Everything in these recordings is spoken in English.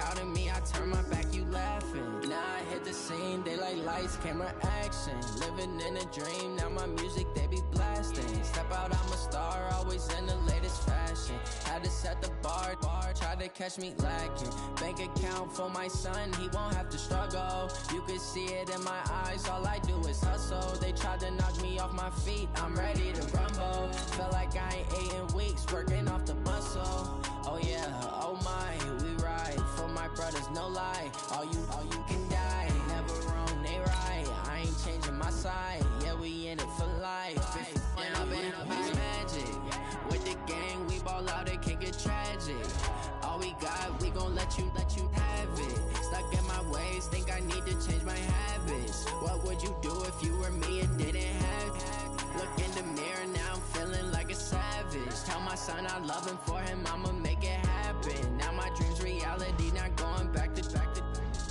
proud of me, I turn my back, you laughing. Now I hit the scene, they like lights, camera, action. Living in a dream, now my music, they be blasting. Step out, I'm a star, always in the latest fashion. Had to set the bar, try to catch me lacking. Bank account for my son, he won't have to struggle. You can see it in my eyes, all I do is hustle. They tried to knock me off my feet, I'm ready to rumble. Feel like I ain't ate in weeks, working off the muscle. Oh yeah, oh my, we ride for my brothers, no lie. All you can die, never wrong, they right. I ain't changing my side, yeah, we in it for life. When up in a bitch magic, with the gang, we ball out, it can get tragic. All we got, we gon' let you have it. Stuck in my ways, think I need to change my habits. What would you do if you were me and didn't have it? Look in the mirror, now I'm feeling like a savage. Tell my son I love him, for him I'ma make it happen. Now my dream's reality, not going back to.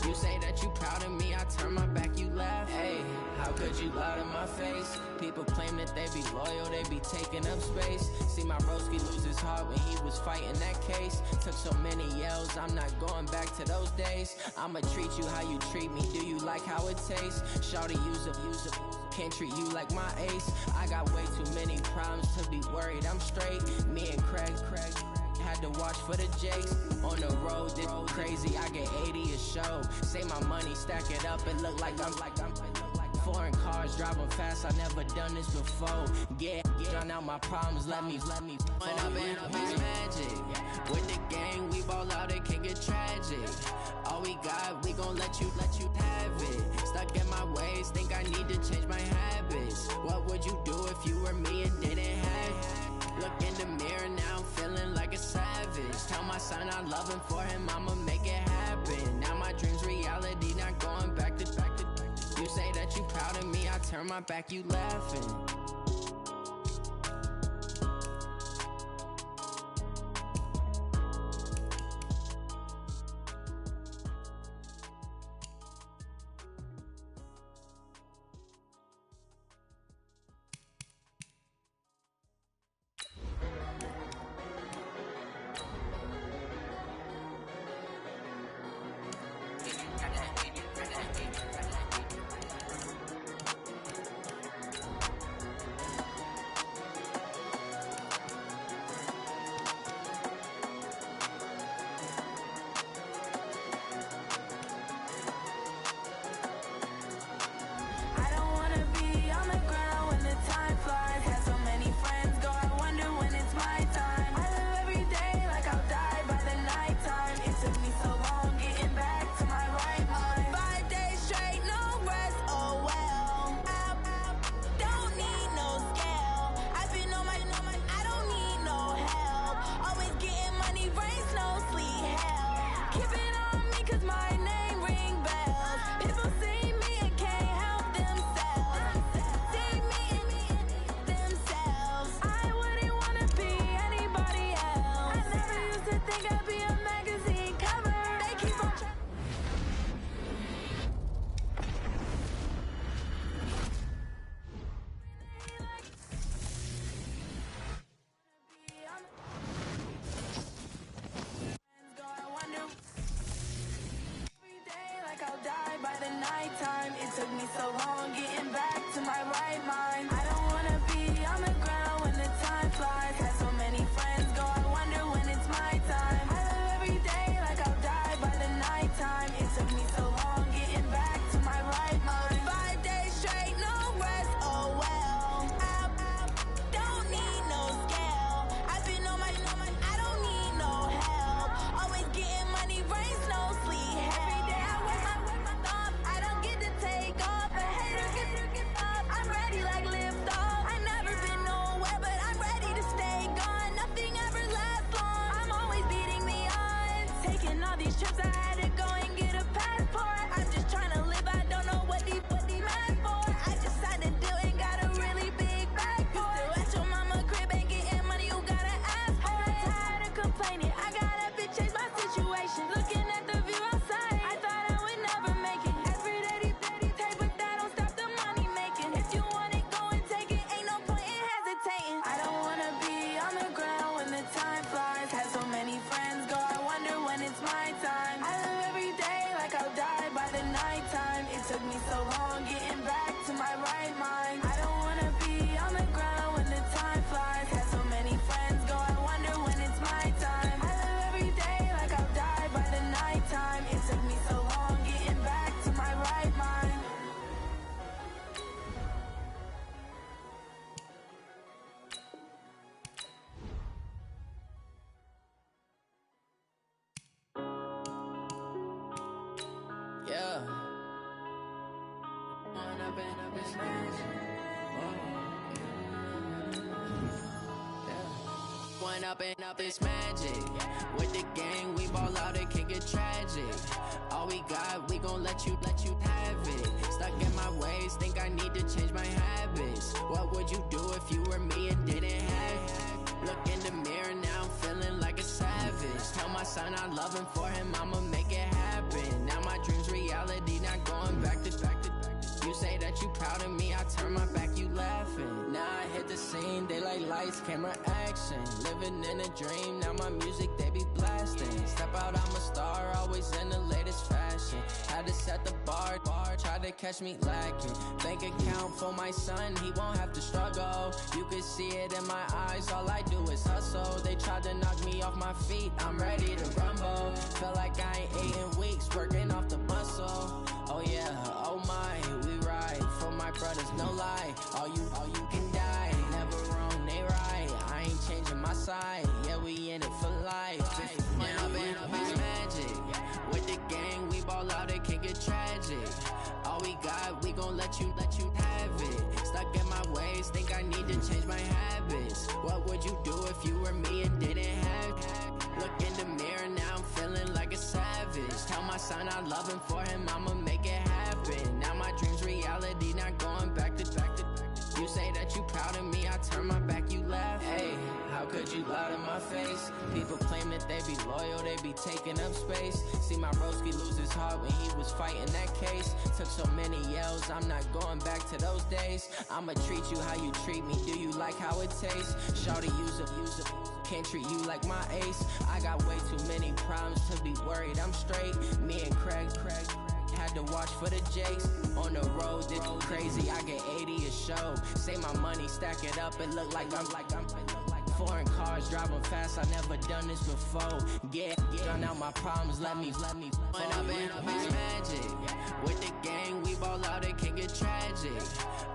You say that you proud of me, I turn my back, you laugh. Hey, how could you lie to my face? People claim that they be loyal, they be taking up space. See my broski lose his heart when he was fighting that case. Took so many yells, I'm not going back to those days. I'ma treat you how you treat me, do you like how it tastes? Shawty, use a can't treat you like my ace. I got way too many problems to be worried, I'm straight. Me and Craig had to watch for the Jakes. On the road, this crazy, I get 80 a show. Say my money, stack it up, and look like I'm foreign cars, driving fast, I never done this before. Yeah, drown out my problems, let me When up in a bitch magic, with the gang, we ball out, it can get tragic. All we got, we gon' let you have it. Stuck in my ways, think I need to change my habits. What would you do if you were me and didn't have it? Look in the mirror, now I'm feeling like a savage. Tell my son I love him, for him I'ma make it happen. Now my dream's reality, not going back to. You say that you proud of me, I turn my back, you laughing. Time flies, had so many friends go, I wonder when it's my time. One up and up is magic. With the gang, we ball out, it can get tragic. All we got, we gon' let you have it. Stuck in my ways, think I need to change my habits. What would you do if you were me and didn't have it? Look in the mirror, now I'm feeling like a savage. Tell my son I love him, for him I'ma make it happen. Now my dream's reality, not going back to. You say that you proud of me, I turn my back, you laughing. Now I hit the scene, they like lights, camera, action. Living in a dream, now my music, they be blasting. Step out, I'm a star, always in the latest fashion. Had to set the bar, try to catch me lacking. Bank account for my son, he won't have to struggle. You can see it in my eyes, all I do is hustle. They tried to knock me off my feet, I'm ready to rumble. Feel like I ain't ate in weeks, working off the muscle. Oh yeah, oh my, we ride for my brothers, no lie. All you can die, never wrong, they right. I ain't changing my side, yeah, we in it for life. Now it's magic. With the gang, we ball out, it can get tragic. All we got, we gon' let you have it. Stuck in my ways, think I need to change my habits. What would you do if you were me and didn't have it? Look in the mirror, now I'm feeling like a savage. Tell my son I love him, for him I'ma make it happen. Now my dream's reality, not going back to. You say that you proud of me, I turn my back, you laugh. Hey, how could you lie to my face? People claim that they be loyal, they be taking up space. See my broski lose his heart when he was fighting that case. Took so many yells, I'm not going back to those days. I'ma treat you how you treat me, do you like how it tastes? Shawty, use up, can't treat you like my ace. I got way too many problems to be worried, I'm straight. Me and Craig had to watch for the Jakes. On the road, this crazy, I get 80 a show. Say my money, stack it up, it look like I'm foreign cars, driving fast, I never done this before. Get done out my problems, let me One up and up is magic. With the gang, we ball out, it can get tragic.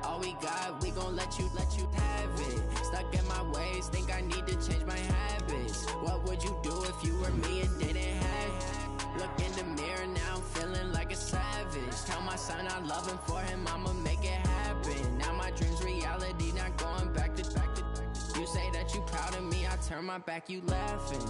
All we got, we gon' let you have it. Stuck in my ways, think I need to change my habits. What would you do if you were me and didn't have it? Look in the mirror, now I'm feeling like a savage. Tell my son I love him, for him I'ma make it happen. Now my dream's reality, not going back to. You say that you proud of me, I turn my back, you laughing.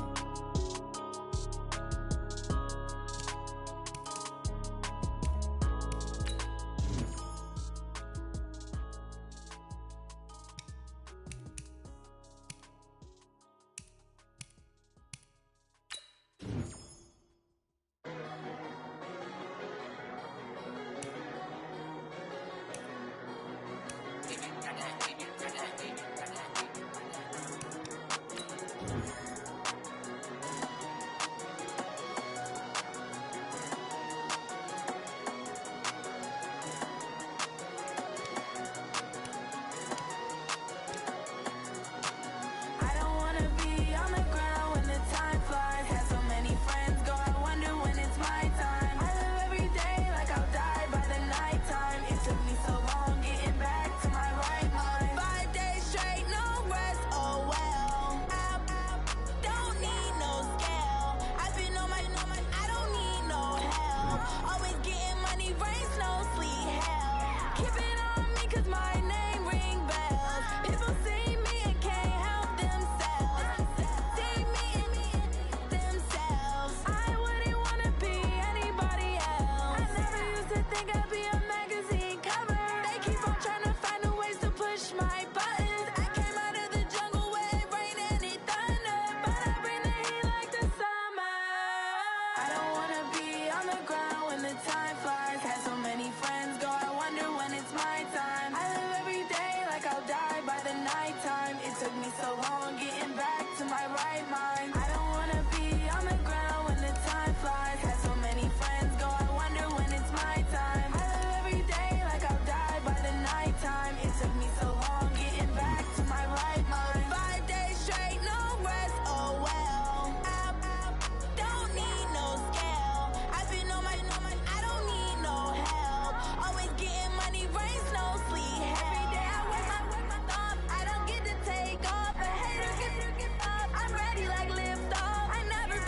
I never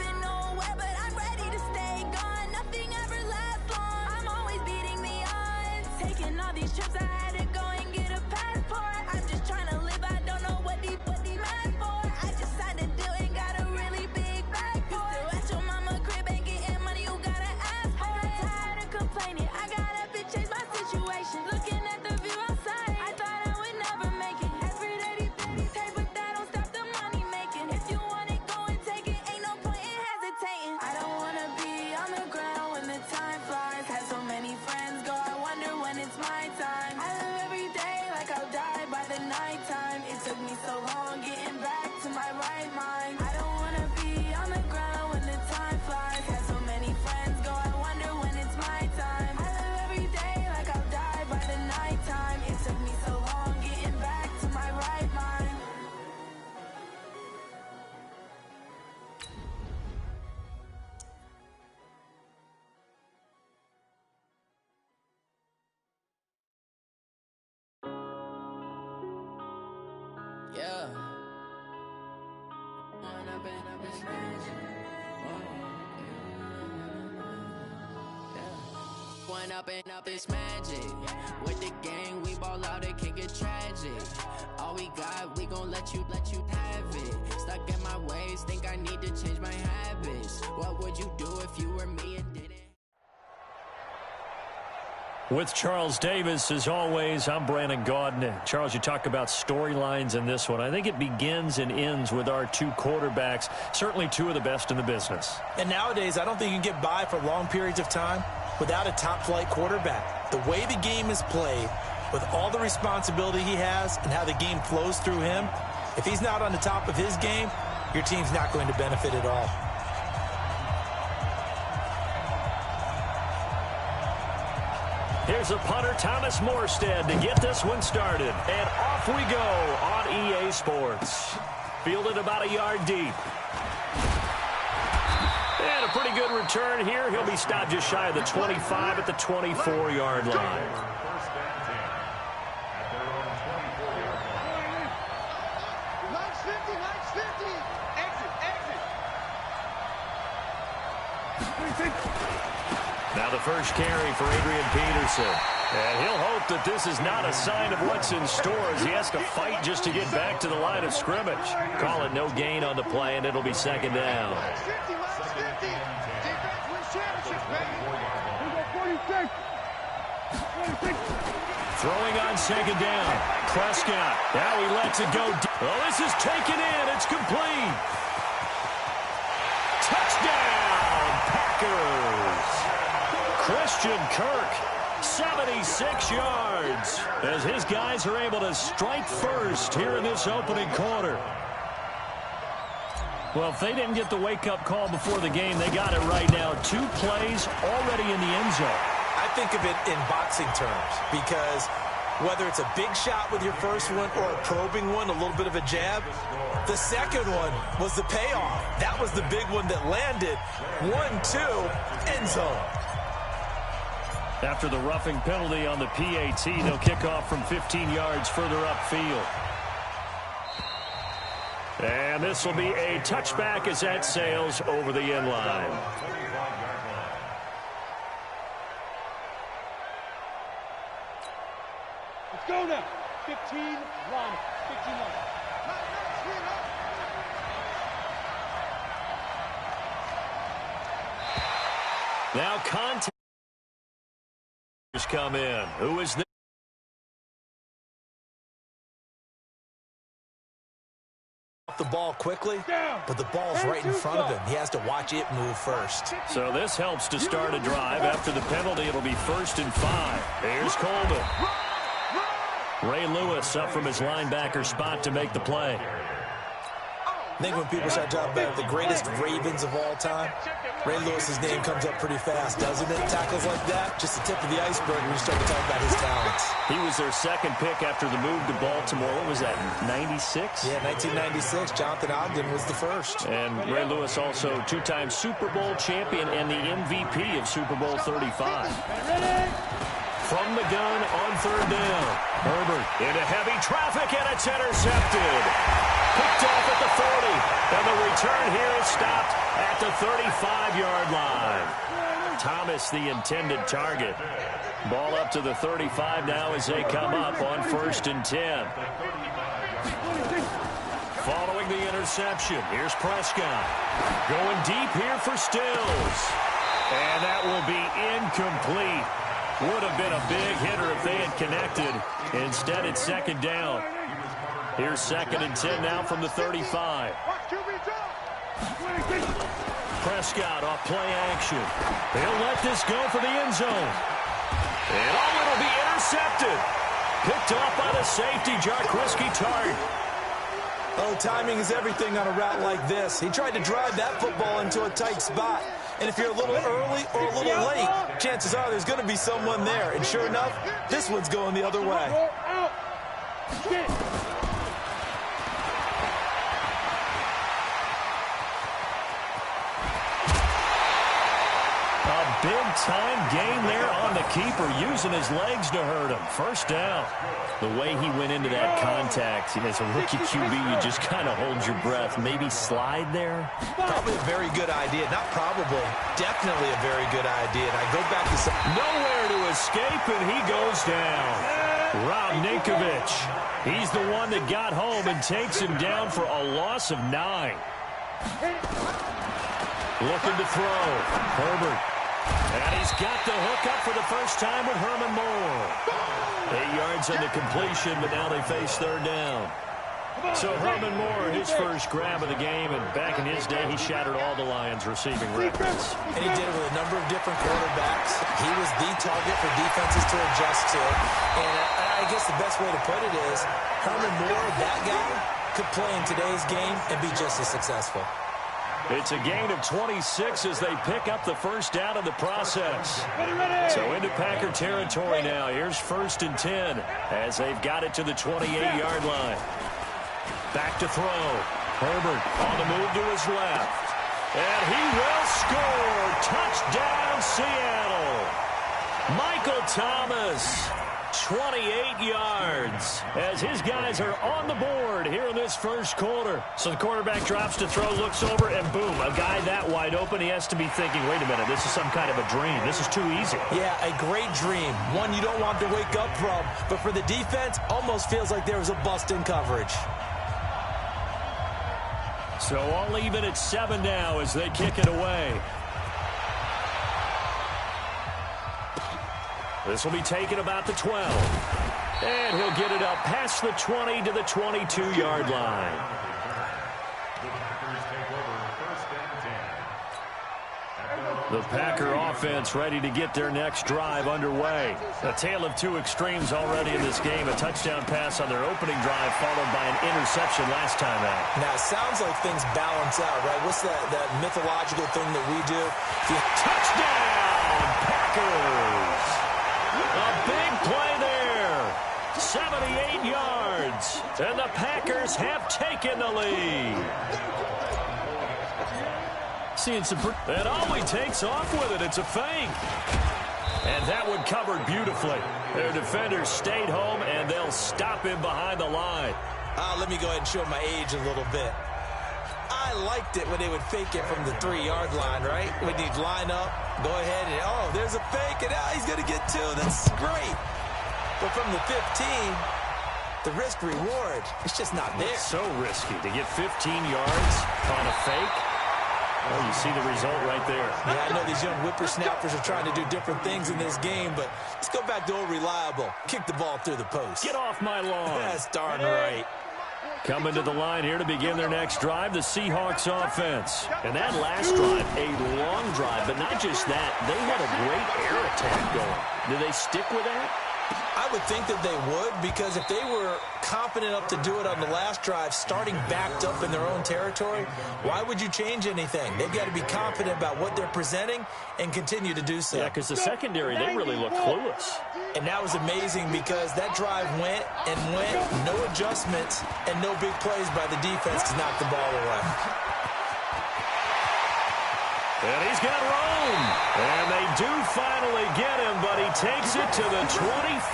right mind. I don't wanna be on the ground when the time flies. Got so many friends go, I wonder when it's my time. I live every day like I'll die by the nighttime. It took me so long getting back to my right mind. Yeah. One up and up is magic. With the gang, we ball out, it can get tragic. All we got, we gon' let you have it. Stuck in my ways, think I need to change my habits. What would you do if you were me and didn't? With Charles Davis, as always, I'm Brandon Gaudin. Charles, you talk about storylines in this one. I think it begins and ends with our two quarterbacks, certainly two of the best in the business. And nowadays, I don't think you can get by for long periods of time without a top-flight quarterback. The way the game is played, with all the responsibility he has and how the game flows through him, if he's not on the top of his game, your team's not going to benefit at all. Here's a punter, Thomas Morstead, to get this one started. And off we go on EA Sports. Fielded about a yard deep. And a pretty good return here. He'll be stopped just shy of the 25 at the 24-yard line. Now the first carry for Adrian Peterson. And he'll hope that this is not a sign of what's in store as he has to fight just to get back to the line of scrimmage. Call it no gain on the play, and it'll be second down. Throwing on second down. Prescott. Now he lets it go. Oh, this is taken in. It's complete. Touchdown, Packers. Christian Kirk, 76 yards, as his guys are able to strike first here in this opening quarter. Well, if they didn't get the wake-up call before the game, they got it right now. 2 plays already in the end zone. I think of it in boxing terms because whether it's a big shot with your first one or a probing one, a little bit of a jab, the second one was the payoff. That was the big one that landed. 1-2, end zone. After the roughing penalty on the PAT, they'll kick off from 15 yards further upfield. And this will be a touchback as that sails over the end line. Let's go now. 15, line. 15 line. Now contact come in. Who is this? The ball quickly, but the ball's right in front of him. He has to watch it move first. So this helps to start a drive. After the penalty, it'll be 1st and 5. Here's Coleman. Ray Lewis up from his linebacker spot to make the play. I think when people start talking about the greatest Ravens of all time, Ray Lewis's name comes up pretty fast, doesn't it? Tackles like that, just the tip of the iceberg when you start to talk about his talents. He was their second pick after the move to Baltimore. What was that, 96? Yeah, 1996. Jonathan Ogden was the first. And Ray Lewis also 2-time Super Bowl champion and the MVP of Super Bowl 35. From the gun on 3rd down. Herbert into heavy traffic, and it's intercepted. Picked off at the 40. And the return here is stopped at the 35-yard line. Thomas, the intended target. Ball up to the 35 now as they come up on 1st and 10. Following the interception, here's Prescott. Going deep here for Stills. And that will be incomplete. Would have been a big hitter if they had connected. Instead, it's second down. Here's 2nd and 10 now from the 35. Prescott off play action. He'll let this go for the end zone. And it'll be intercepted. Picked off by the safety, Jarquiski Tart. Oh, timing is everything on a route like this. He tried to drive that football into a tight spot. And if you're a little early or a little late, chances are there's going to be someone there. And sure enough, this one's going the other way. Big-time gain there on the keeper, using his legs to hurt him. First down. The way he went into that contact, as a rookie QB, you just kind of hold your breath. Maybe slide there? Probably a very good idea. Not probably. Definitely a very good idea. And I go back to nowhere to escape, and he goes down. Rob Ninkovich. He's the one that got home and takes him down for a loss of 9. Looking to throw. Herbert. And he's got the hook up for the first time with Herman Moore. 8 yards on the completion, but now they face third down. So Herman Moore, his first grab of the game, and back in his day, he shattered all the Lions' receiving records. And he did it with a number of different quarterbacks. He was the target for defenses to adjust to. And I guess the best way to put it is, Herman Moore, that guy, could play in today's game and be just as successful. It's a gain of 26 as they pick up the first down in the process. So into Packer territory now. Here's 1st and 10 as they've got it to the 28-yard line. Back to throw. Herbert on the move to his left. And he will score. Touchdown, Seattle. Michael Thomas. 28 yards as his guys are on the board here in this first quarter. So the quarterback drops to throw, looks over, and boom, a guy that wide open. He has to be thinking, wait a minute, this is some kind of a dream. This is too easy. Yeah, a great dream. One you don't want to wake up from. But for the defense, almost feels like there was a bust in coverage. So all even at 7 now as they kick it away. This will be taken about the 12. And he'll get it up past the 20 to the 22-yard line. The Packer offense ready to get their next drive underway. A tale of two extremes already in this game. A touchdown pass on their opening drive followed by an interception last time out. Now, it sounds like things balance out, right? What's that mythological thing that we do? Touchdown, Packers! A big play there. 78 yards. And the Packers have taken the lead. Seeing some... And he takes off with it. It's a fake. And that one covered beautifully. Their defenders stayed home, and they'll stop him behind the line. Let me go ahead and show my age a little bit. I liked it when they would fake it from the 3-yard line, right? When you'd line up, go ahead, and oh, there's a fake, and he's going to get 2. That's great. But from the 15, the risk-reward, it's just not there. It's so risky to get 15 yards on a fake. Well, you see the result right there. Yeah, I know these young whippersnappers are trying to do different things in this game, but let's go back to old reliable. Kick the ball through the post. Get off my lawn. That's darn right. Coming to the line here to begin their next drive, the Seahawks offense. And that last drive, a long drive, but not just that. They had a great air attack going. Do they stick with that? I would think that they would, because if they were confident enough to do it on the last drive, starting backed up in their own territory, why would you change anything? They've got to be confident about what they're presenting and continue to do so. Yeah, because the secondary, they really look clueless. And that was amazing because that drive went and went, no adjustments, and no big plays by the defense to knock the ball away. And he's got room. And they do finally get him, but he takes it to the 25.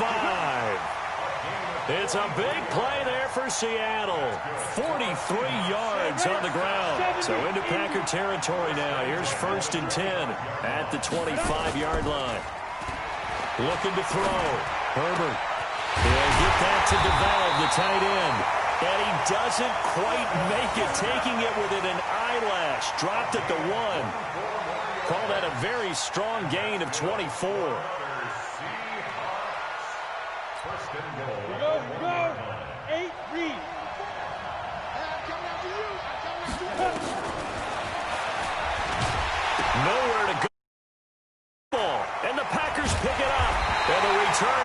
It's a big play there for Seattle. 43 yards on the ground. So into Packer territory now. Here's 1st and 10 at the 25-yard line. Looking to throw. Herbert. He'll get that to develop the tight end. And he doesn't quite make it, taking it within an eyelash. Dropped at the 1. Call that a very strong gain of 24. Go. 8 read. Nowhere to go. And the Packers pick it up. And the return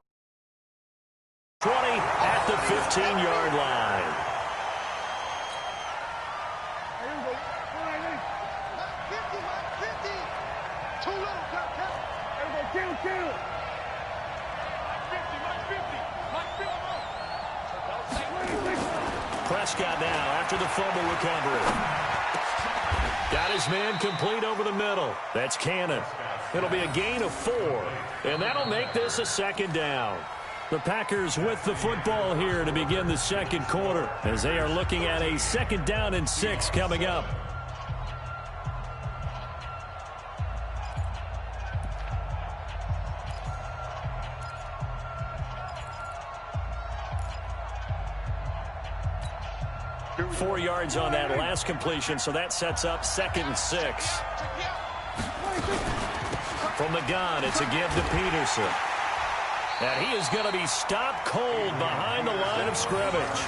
20 at the 15-yard line. Kill. Prescott now after the fumble recovery. Got his man complete over the middle. That's Cannon. It'll be a gain of 4, and that'll make this a second down. The Packers with the football here to begin the second quarter as they are looking at a 2nd down and 6 coming up. Four yards on that last completion, so that sets up 2nd and 6. From the gun, it's a give to Peterson. And he is going to be stopped cold behind the line of scrimmage.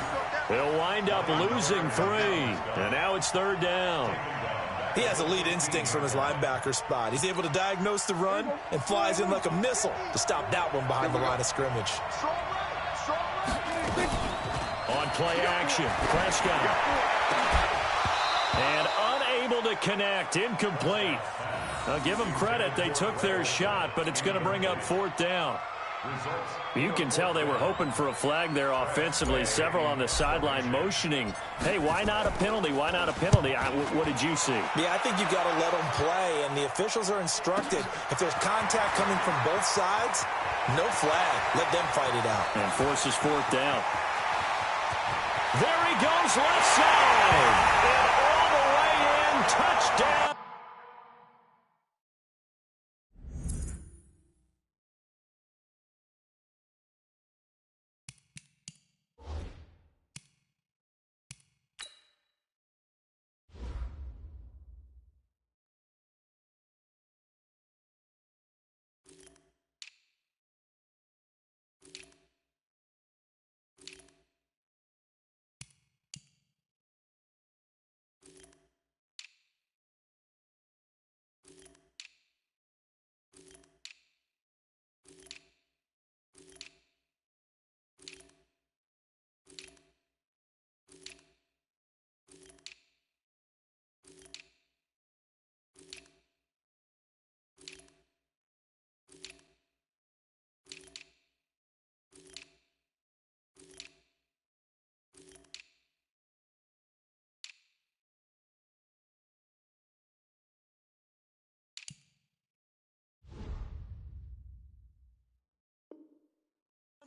They'll wind up losing 3, and now it's 3rd down. He has elite instincts from his linebacker spot. He's able to diagnose the run and flies in like a missile to stop that one behind the line of scrimmage. On play action, Prescott. And unable to connect, incomplete. I'll give them credit, they took their shot, but it's going to bring up 4th down. You can tell they were hoping for a flag there offensively. Several on the sideline motioning, hey, why not a penalty? Why not a penalty? What did you see? Yeah, I think you've got to let them play, and the officials are instructed. If there's contact coming from both sides, no flag. Let them fight it out. And forces 4th down. There he goes, left side. And all the way in, touchdown.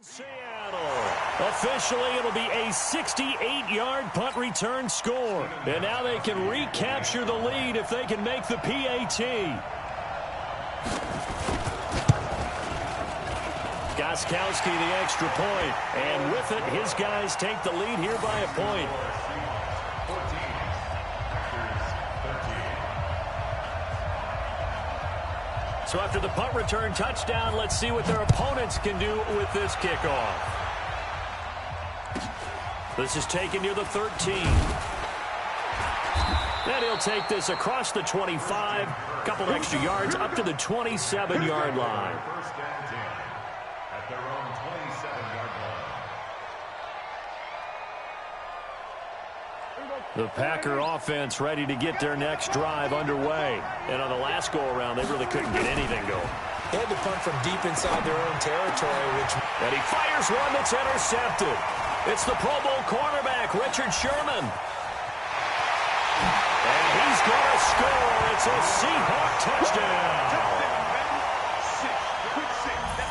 Seattle. Officially, it'll be a 68-yard punt return score. And now they can recapture the lead if they can make the PAT. Gostkowski the extra point. And with it, his guys take the lead here by a point. So after the punt return touchdown, let's see what their opponents can do with this kickoff. This is taken near the 13. And he'll take this across the 25, a couple extra yards up to the 27-yard line. At their own 27-yard line. The Packer offense ready to get their next drive underway. And on the last go-around, they really couldn't get anything going. They had to punt from deep inside their own territory, And he fires one that's intercepted. It's the Pro Bowl cornerback, Richard Sherman. And he's going to score. It's a Seahawk touchdown.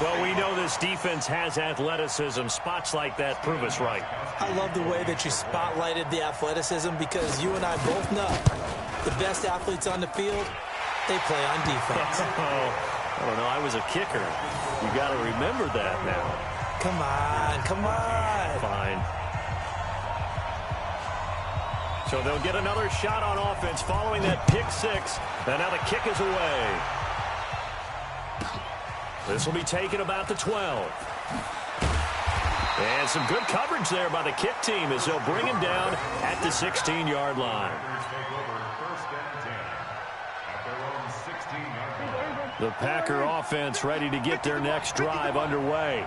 Well, we know this defense has athleticism. Spots like that prove us right. I love the way that you spotlighted the athleticism because you and I both know the best athletes on the field, they play on defense. I don't know. I was a kicker. You got to remember that now. Come on, come on. Fine. So they'll get another shot on offense following that pick six. And now the kick is away. This will be taken about the 12. And some good coverage there by the kick team as they'll bring him down at the 16-yard line. The Packer offense ready to get their next drive underway.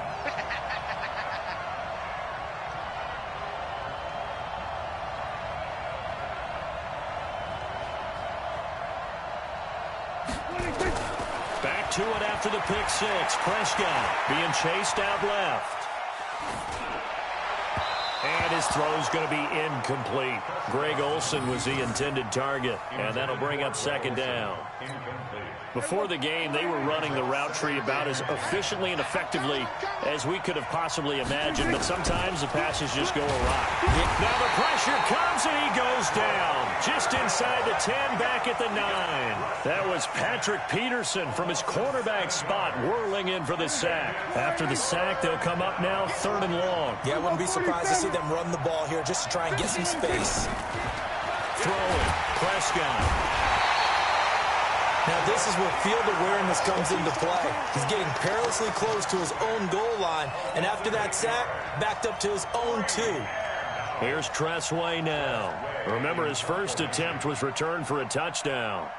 Back to it after the pick six. Prescott being chased out left. And his throw's going to be incomplete. Greg Olsen was the intended target, and that'll bring up second down. Before the game, they were running the route tree about as efficiently and effectively as we could have possibly imagined, but sometimes the passes just go awry. Now the pressure comes, and he goes down. Just inside the 10, back at the 9. That was Patrick Peterson from his cornerback spot whirling in for the sack. After the sack, they'll come up now 3rd and long. Yeah, I wouldn't be surprised to see them run the ball here just to try and get some space. Throwing, Prescott. Now this is where field awareness comes into play. He's getting perilously close to his own goal line, and after that sack, backed up to his own 2. Here's Tressway now. Remember, his first attempt was returned for a touchdown.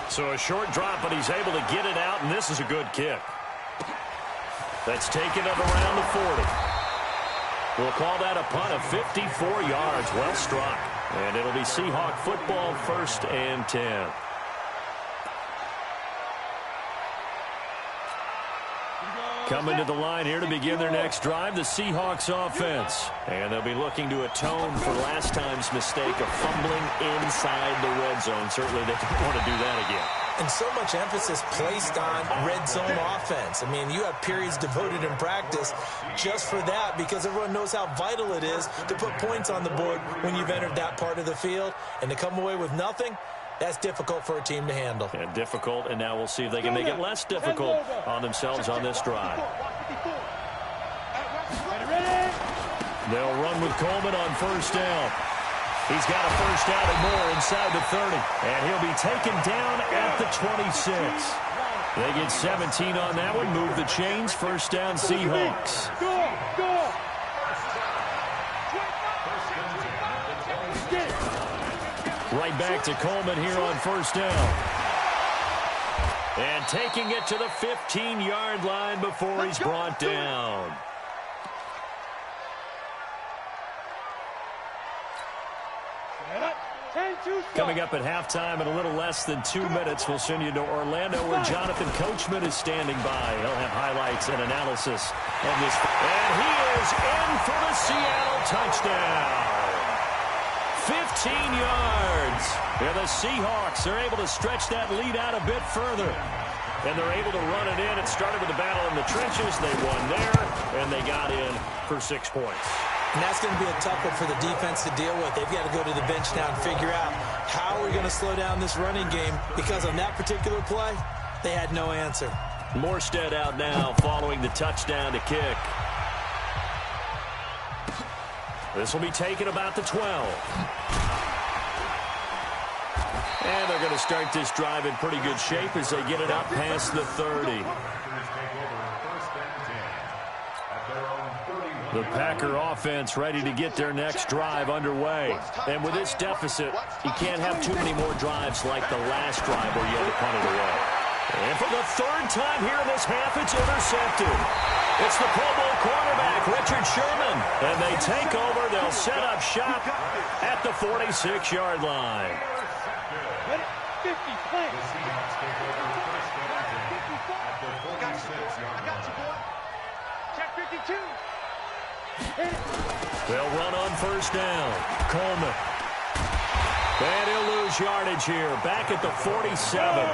So a short drop, but he's able to get it out, and this is a good kick. That's taken up around the 40. We'll call that a punt of 54 yards. Well struck. And it'll be Seahawk football, 1st and 10. Coming to the line here to begin their next drive, the Seahawks offense. And they'll be looking to atone for last time's mistake of fumbling inside the red zone. Certainly they don't want to do that again. And so much emphasis placed on red zone offense. I mean, you have periods devoted in practice just for that because everyone knows how vital it is to put points on the board when you've entered that part of the field. And to come away with nothing, that's difficult for a team to handle. And difficult, and now we'll see if they can make it less difficult on themselves on this drive. They'll run with Coleman on 1st down. He's got a first down and more inside the 30. And he'll be taken down at the 26. They get 17 on that one. Move the chains. 1st down, Seahawks. Right back to Coleman here on 1st down. And taking it to the 15-yard line before he's brought down. Coming up at halftime in a little less than 2 minutes, we'll send you to Orlando where Jonathan Coachman is standing by. He'll have highlights and analysis of this. And he is in for the Seattle touchdown. 15 yards. And the Seahawks are able to stretch that lead out a bit further. And they're able to run it in. It started with a battle in the trenches. They won there, and they got in for 6 points. And that's going to be a tough one for the defense to deal with. They've got to go to the bench now and figure out how we're going to slow down this running game because on that particular play, they had no answer. Morstead out now following the touchdown to kick. This will be taken about the 12. And they're going to start this drive in pretty good shape as they get it up past the 30. The Packer offense ready to get their next drive underway. And with this deficit, you can't have too many more drives like the last drive where you had to punt it away. And for the 3rd time here in this half, it's intercepted. It's the Pro Bowl quarterback, Richard Sherman. And they take over. They'll set up shop at the 46-yard line. 50, play. Check 52. They'll run on 1st down. Coleman. And he'll lose yardage here. Back at the 47.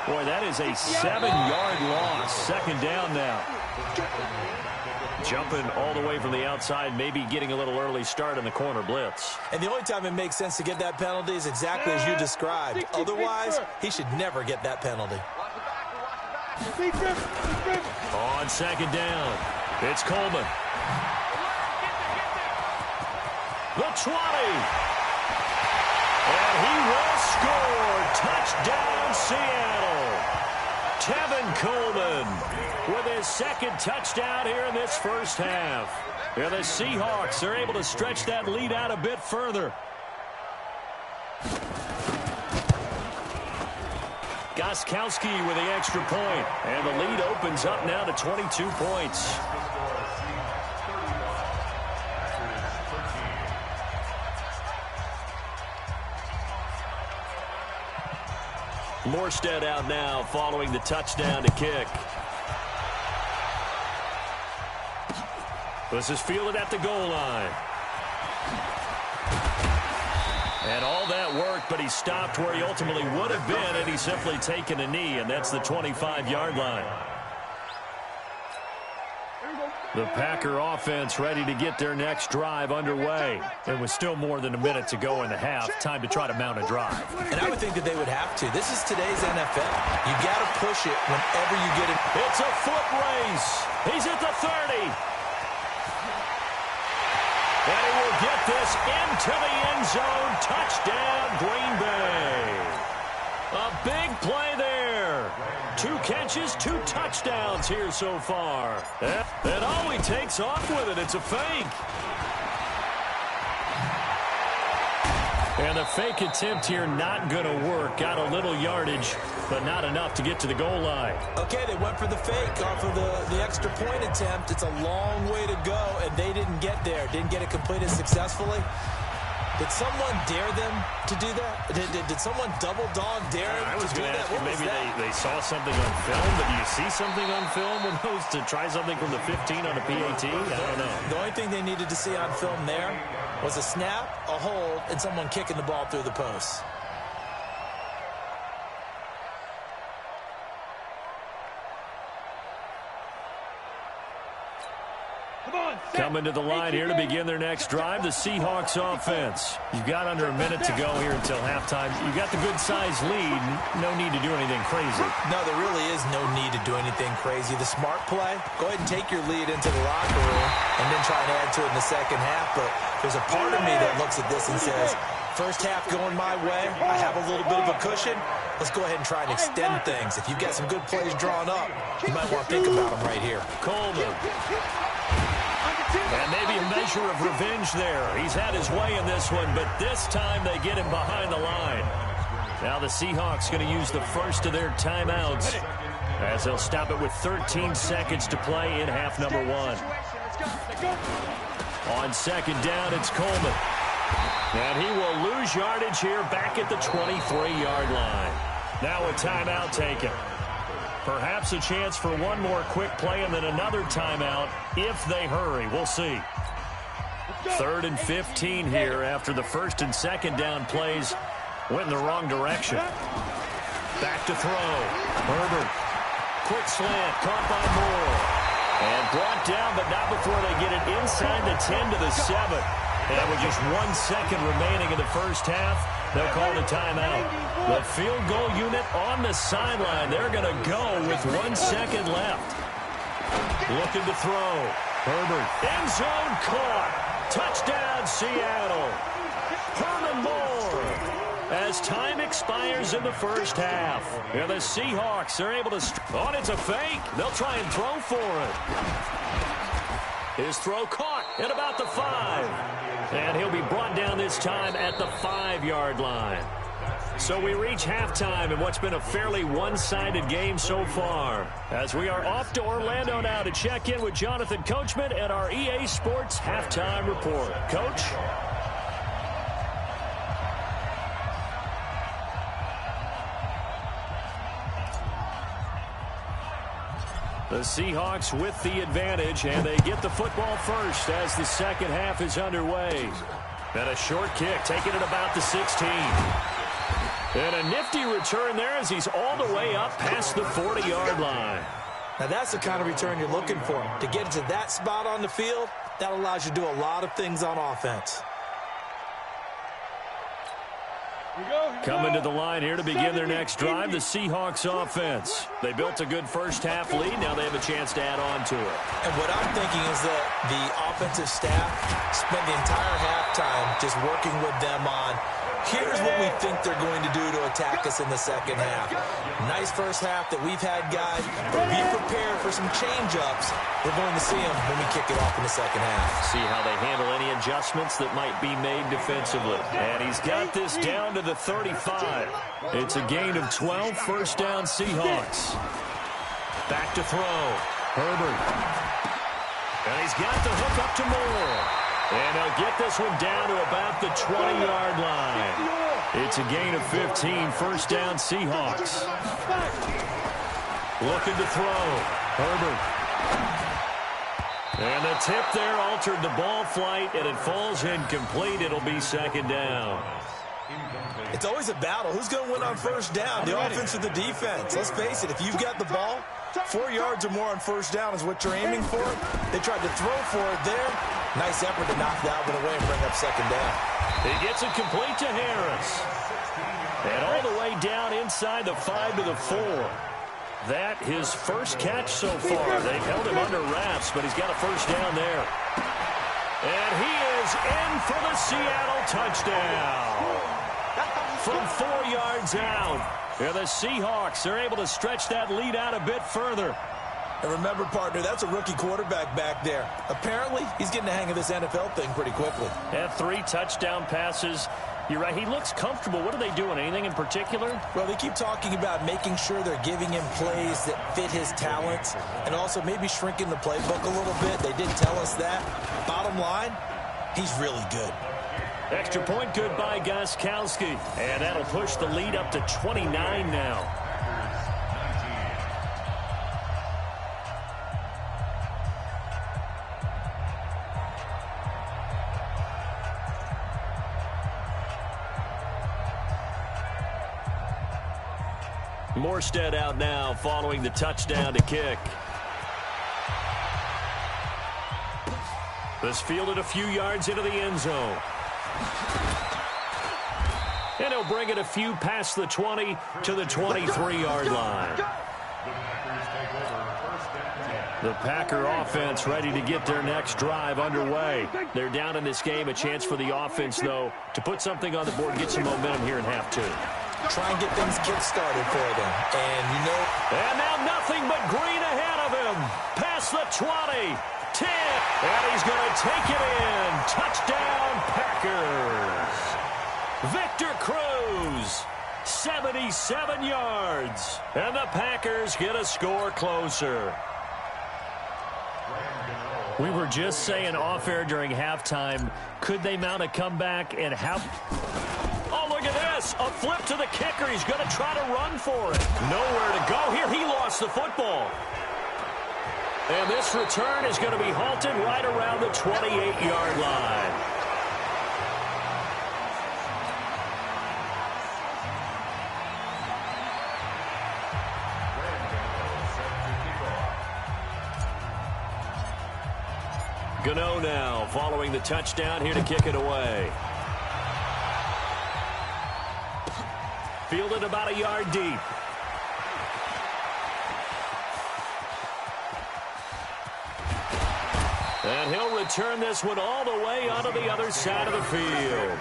Boy, that is a 7-yard loss. 2nd down now. Jumping all the way from the outside, maybe getting a little early start in the corner blitz. And the only time it makes sense to get that penalty is exactly as you described. Otherwise, he should never get that penalty. On 2nd down, it's Coleman. The 20. And he will score. Touchdown, Seattle. Tevin Coleman with his 2nd touchdown here in this 1st half. And the Seahawks are able to stretch that lead out a bit further. Gostkowski with the extra point. And the lead opens up now to 22 points. Morstead out now following the touchdown to kick. This is fielded at the goal line. And all that worked, but he stopped where he ultimately would have been, and he's simply taken a knee, and that's the 25-yard line. The Packer offense ready to get their next drive underway. It was still more than a minute to go in the half. Time to try to mount a drive. And I would think that they would have to. This is today's NFL. You got to push it whenever you get it. It's a foot race. He's at the 30. And he will get this into the end zone. Touchdown, Green Bay. A big play there. 2 catches, 2 touchdowns here so far. And all he takes off with it, it's a fake. And the fake attempt here not going to work. Got a little yardage, but not enough to get to the goal line. Okay, they went for the fake off of the extra point attempt. It's a long way to go, and they didn't get there. Didn't get it completed successfully. Did someone dare them to do that? Did someone double dog dare them I was to do going to that? ask you, maybe they saw something on film, but do you see something on film when those to try something from the 15 on a PAT? I don't know. The only thing they needed to see on film there was a snap, a hold, and someone kicking the ball through the post. Coming to the line here to begin their next drive, the Seahawks offense. You've got under a minute to go here until halftime. You've got the good-sized lead. No need to do anything crazy. No, there really is no need to do anything crazy. The smart play, go ahead and take your lead into the locker room and then try and add to it in the second half. But there's a part of me that looks at this and says, first half going my way, I have a little bit of a cushion. Let's go ahead and try and extend things. If you've got some good plays drawn up, you might want to think about them right here. Coleman. And maybe a measure of revenge there. He's had his way in this one, but this time they get him behind the line. Now the Seahawks going to use the first of their timeouts as they'll stop it with 13 seconds to play in half number 1. On second down, it's Coleman. And he will lose yardage here back at the 23-yard line. Now a timeout taken. Perhaps a chance for one more quick play and then another timeout if they hurry. We'll see. 3rd and 15 here after the first and second down plays went in the wrong direction. Back to throw. Herbert. Quick slant. Caught by Moore. And brought down, but not before they get it inside the 10 to the 7. And with just 1 second remaining in the first half, they'll call the timeout. The field goal unit on the sideline. They're going to go with 1 second left. Looking to throw. Herbert. End zone caught. Touchdown, Seattle. Herman Moore. As time expires in the first half. And the Seahawks are able to... Oh, it's a fake. They'll try and throw for it. His throw caught at about the 5. And he'll be brought down this time at the 5-yard line. So we reach halftime in what's been a fairly one-sided game so far. As we are off to Orlando now to check in with Jonathan Coachman at our EA Sports Halftime Report. Coach? The Seahawks with the advantage, and they get the football first as the second half is underway. And a short kick taken at about the 16. And a nifty return there as he's all the way up past the 40-yard line. Now that's the kind of return you're looking for. To get to that spot on the field, that allows you to do a lot of things on offense. Coming to the line here to begin their next drive, the Seahawks offense. They built a good first half lead. Now they have a chance to add on to it. And what I'm thinking is that the offensive staff spent the entire halftime just working with them on, here's what we think they're going to do to attack us in the second half. Nice first half that we've had, guys, but be prepared for some change-ups. We're going to see them when we kick it off in the second half. See how they handle any adjustments that might be made defensively. And he's got this down to the 35. It's a gain of 12, first down Seahawks. Back to throw. Herbert. And he's got the hook up to Moore. And they'll get this one down to about the 20-yard line. It's a gain of 15, first down Seahawks. Looking to throw. Herbert. And the tip there altered the ball flight, and it falls incomplete. It'll be second down. It's always a battle. Who's going to win on first down, the offense or the defense? Let's face it, if you've got the ball, 4 yards or more on first down is what you're aiming for. They tried to throw for it there. Nice effort to knock that one away and bring up second down. He gets it complete to Harris. And all the way down inside the 5 to the 4. That his first catch so far. They've held him under wraps, but he's got a first down there. And he is in for the Seattle touchdown. From 4 yards out. And the Seahawks are able to stretch that lead out a bit further. And remember, partner, that's a rookie quarterback back there. Apparently, he's getting the hang of this NFL thing pretty quickly. And 3 touchdown passes. You're right, he looks comfortable. What are they doing? Anything in particular? Well, they keep talking about making sure they're giving him plays that fit his talents and also maybe shrinking the playbook a little bit. They did tell us that. Bottom line, he's really good. Extra point good by Gostkowski. And that'll push the lead up to 29 now. Morstead out now following the touchdown to kick. This fielded a few yards into the end zone. And he'll bring it a few past the 20 to the 23-yard line. The Packer offense ready to get their next drive underway. They're down in this game. A chance for the offense, though, to put something on the board and get some momentum here in half 2. Try and get things kick-started for them. And, you know... And now nothing but green ahead of him. Past the 20. 10. And he's going to take it in. Touchdown, Packers. Victor Cruz. 77 yards. And the Packers get a score closer. We were just saying off-air during halftime, could they mount a comeback and have... Oh, look at this. A flip to the kicker. He's going to try to run for it. Nowhere to go here. He lost the football. And this return is going to be halted right around the 28-yard line. Gano now following the touchdown here to kick it away. Fielded about a yard deep. And he'll return this one all the way onto the other side of the field.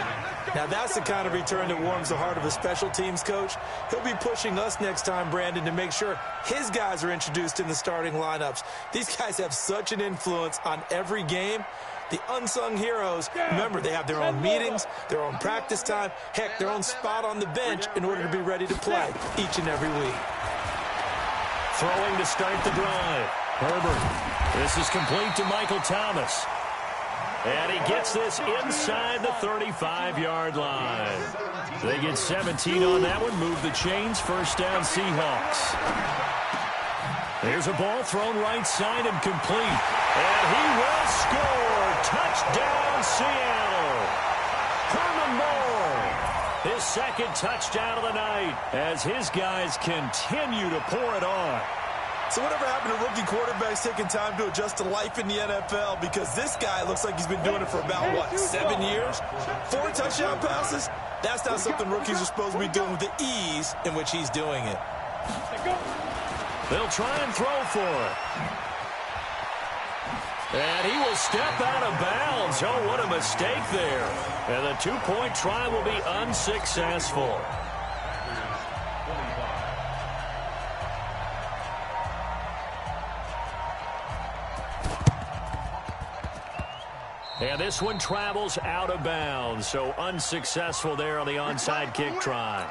Now, that's the kind of return that warms the heart of a special teams coach. He'll be pushing us next time, Brandon, to make sure his guys are introduced in the starting lineups. These guys have such an influence on every game. The unsung heroes, remember, they have their own meetings, their own practice time, heck, their own spot on the bench in order to be ready to play each and every week. Throwing to start the drive. Herbert. This is complete to Michael Thomas. And he gets this inside the 35-yard line. They get 17 on that one. Move the chains. First down, Seahawks. There's a ball thrown right side and complete. And he will score. Touchdown, Seattle. Herman Moore. His second touchdown of the night as his guys continue to pour it on. So whatever happened to rookie quarterbacks taking time to adjust to life in the NFL? Because this guy looks like he's been doing it for about, what, 7 years? 4 touchdown passes? That's not something rookies are supposed to be doing with the ease in which he's doing it. They'll try and throw for it. And he will step out of bounds. Oh, what a mistake there. And the 2-point try will be unsuccessful. And this one travels out of bounds. So unsuccessful there on the onside kick try.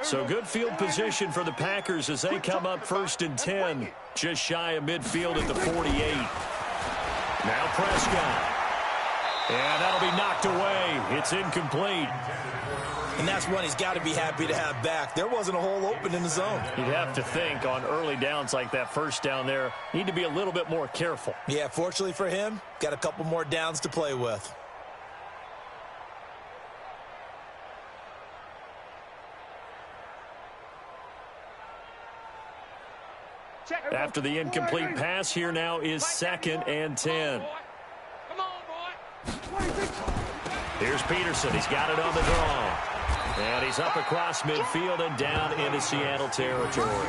So good field position for the Packers as they come up 1st and 10. Just shy of midfield at the 48. Now Prescott. And that'll be knocked away. It's incomplete. And that's one he's got to be happy to have back. There wasn't a hole open in the zone. You'd have to think on early downs like that first down there, need to be a little bit more careful. Yeah, fortunately for him, got a couple more downs to play with. After the incomplete pass, here now is 2nd and 10. Here's Peterson. He's got it on the draw. And he's up across midfield and down into Seattle territory.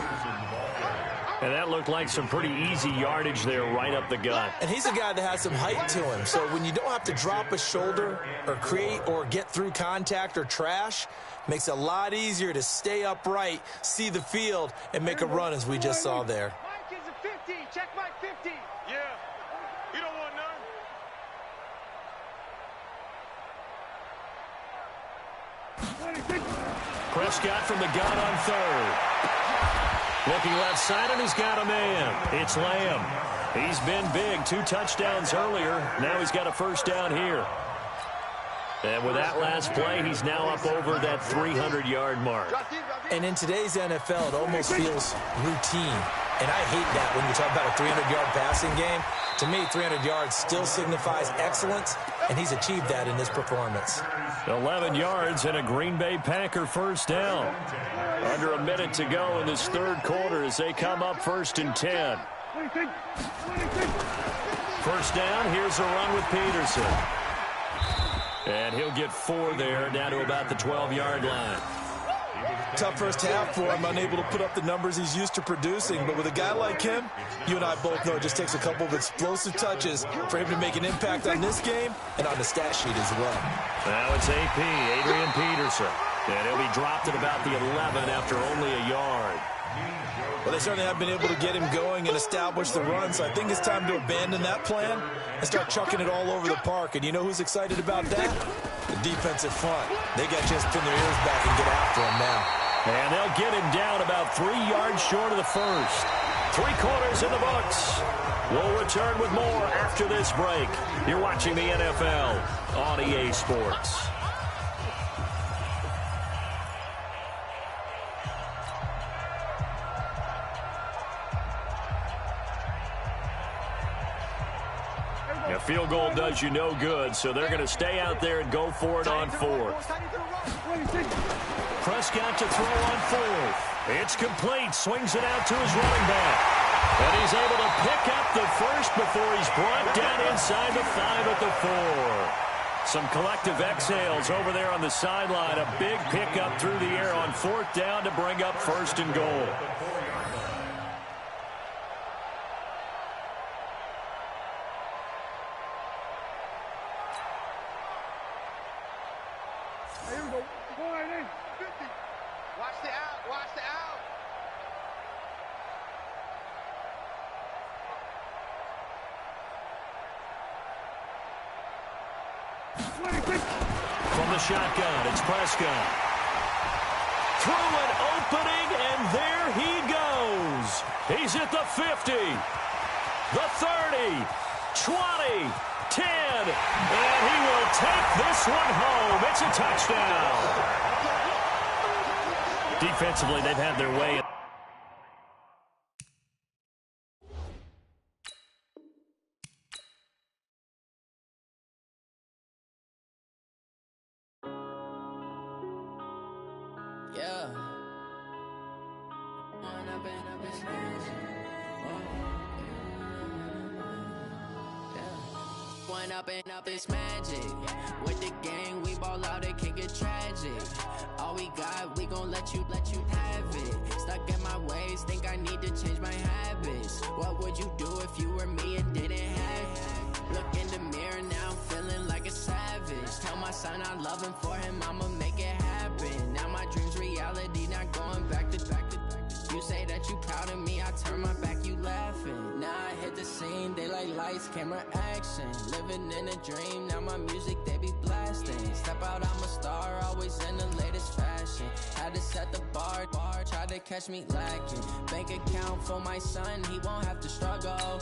And that looked like some pretty easy yardage there right up the gut. And he's a guy that has some height to him. So when you don't have to drop a shoulder or create or get through contact or trash, makes it a lot easier to stay upright, see the field, and make a run as we just saw there. Mike is a 50. Check Mike 50. Yeah. You don't want none. Prescott from the gun on 3rd. Looking left side, and he's got a man. It's Lamb. He's been big. 2 touchdowns earlier. Now he's got a first down here. And with that last play, he's now up over that 300-yard mark. And in today's NFL, it almost feels routine. And I hate that when you talk about a 300-yard passing game. To me, 300 yards still signifies excellence, and he's achieved that in this performance. 11 yards and a Green Bay Packer first down. Under a minute to go in this 3rd quarter as they come up 1st and 10. First down, here's a run with Peterson. And he'll get 4 there, down to about the 12-yard line. Tough first half for him, unable to put up the numbers he's used to producing. But with a guy like him, you and I both know it just takes a couple of explosive touches for him to make an impact on this game and on the stat sheet as well. Now it's AP, Adrian Peterson. And he'll be dropped at about the 11 after only a yard. Well, they certainly have been able to get him going and establish the run, so I think it's time to abandon that plan and start chucking it all over the park. And you know who's excited about that? The defensive front. They got just pin their ears back and get after him now. And they'll get him down about 3 yards short of the first. 3 quarters in the books. We'll return with more after this break. You're watching the NFL on EA Sports. A field goal does you no good, so they're going to stay out there and go for it on 4th. Prescott to throw on 4th. It's complete. Swings it out to his running back. And he's able to pick up the first before he's brought down inside the 5 at the 4. Some collective exhales over there on the sideline. A big pickup through the air on 4th down to bring up 1st and goal. From the shotgun, it's Prescott. Through an opening, and there he goes. He's at the 50, the 30, 20, 10, and he will take this one home. It's a touchdown. Defensively, they've had their way. Up this magic with the gang, we ball out, it can get tragic. All we got, we gon' let you have it. Stuck in my ways, think I need to change my habits. What would you do if you were me and didn't have it? Look in the mirror now, feeling like a savage. Tell my son I love him, for him I'ma make it happen. Now my dreams reality, not going back to back. You say that you proud of me, I turn my back, you laughing. Now I hit the scene, they like lights, camera, action. Living in a dream, now my music, they be blasting. Step out, I'm a star, always in the latest fashion. Had to set the bar, try to catch me lacking. Bank account for my son, he won't have to struggle.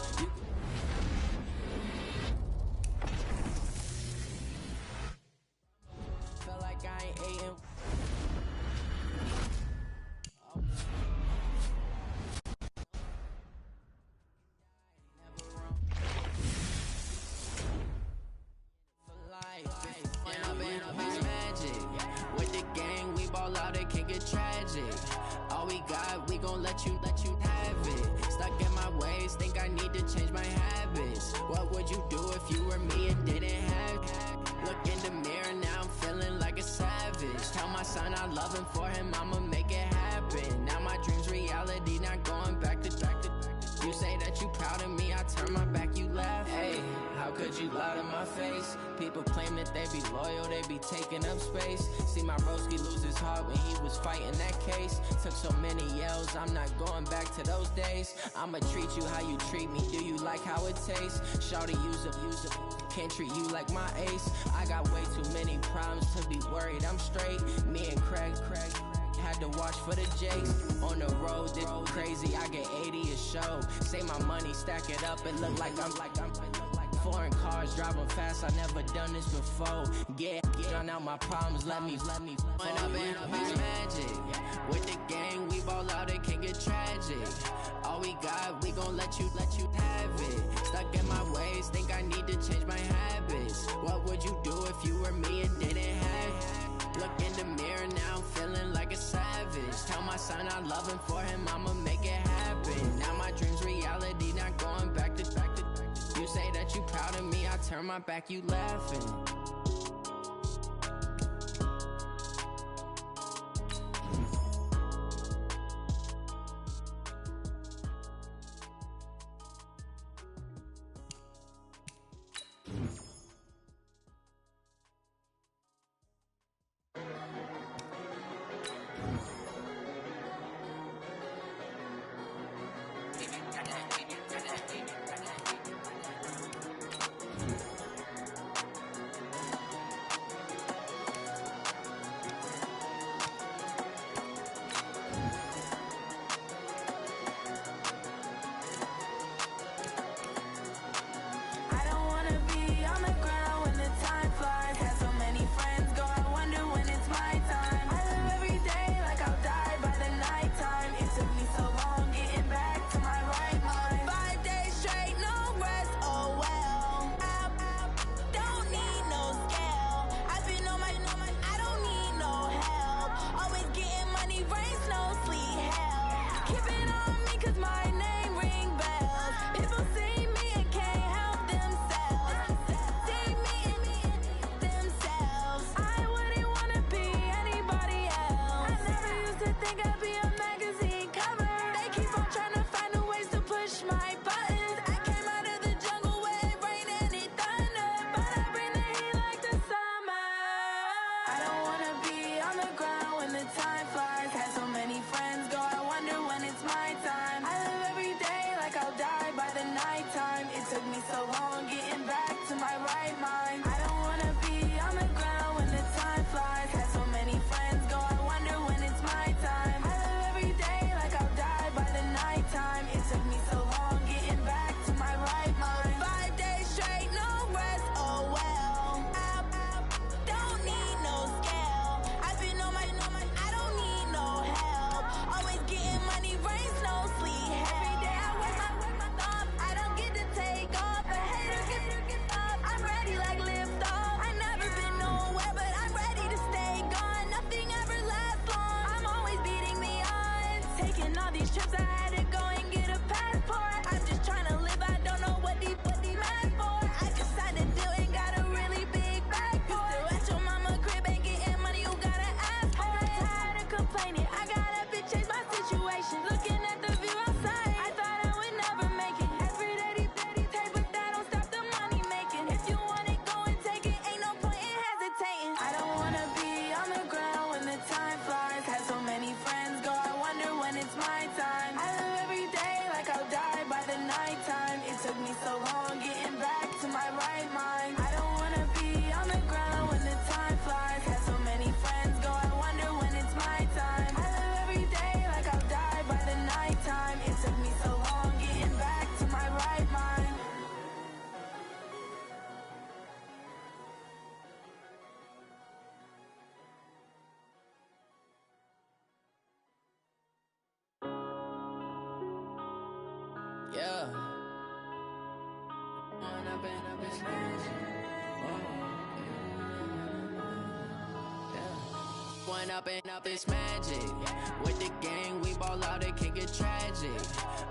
ball out, it can get tragic. All we got, we gon' let you have it. Stuck in my ways, think I need to change my habits. What would you do if you were me and didn't have it? Look in the mirror, now I'm feeling like a savage. Tell my son I love him, for him I'ma make it happen. Now my dream's reality, not going back to. You say that you proud of me, I turn my back, you laugh. Hey, how could you lie to my face? People claim that they be loyal, they be taking up space. See my broski lose his heart when he was fighting that case. Took so many yells, I'm not going back to those days. I'ma treat you how you treat me, do you like how it tastes? Shawty, use up, can't treat you like my ace. I got way too many problems to be worried, I'm straight. Me and Craig had to watch for the Jakes. On the road, this crazy, I get 80 a show. Say my money, stack it up, it look like I'm foreign cars, driving fast, I never done this before. Drown out my problems, let me When up and it's magic. With the gang, we ball out, it can get tragic. All we got, we gon' let you have it. Stuck in my ways, think I need to change my habits. What would you do if you were me and didn't have it? Look in the mirror, now I'm feeling like a savage. Tell my son I love him, for him I'ma make it happen. Now my dream's reality, not going back to. You say that you proud of me, I turn my back, you laughing. One up and up, it's magic. With the gang, we ball out, it can get tragic.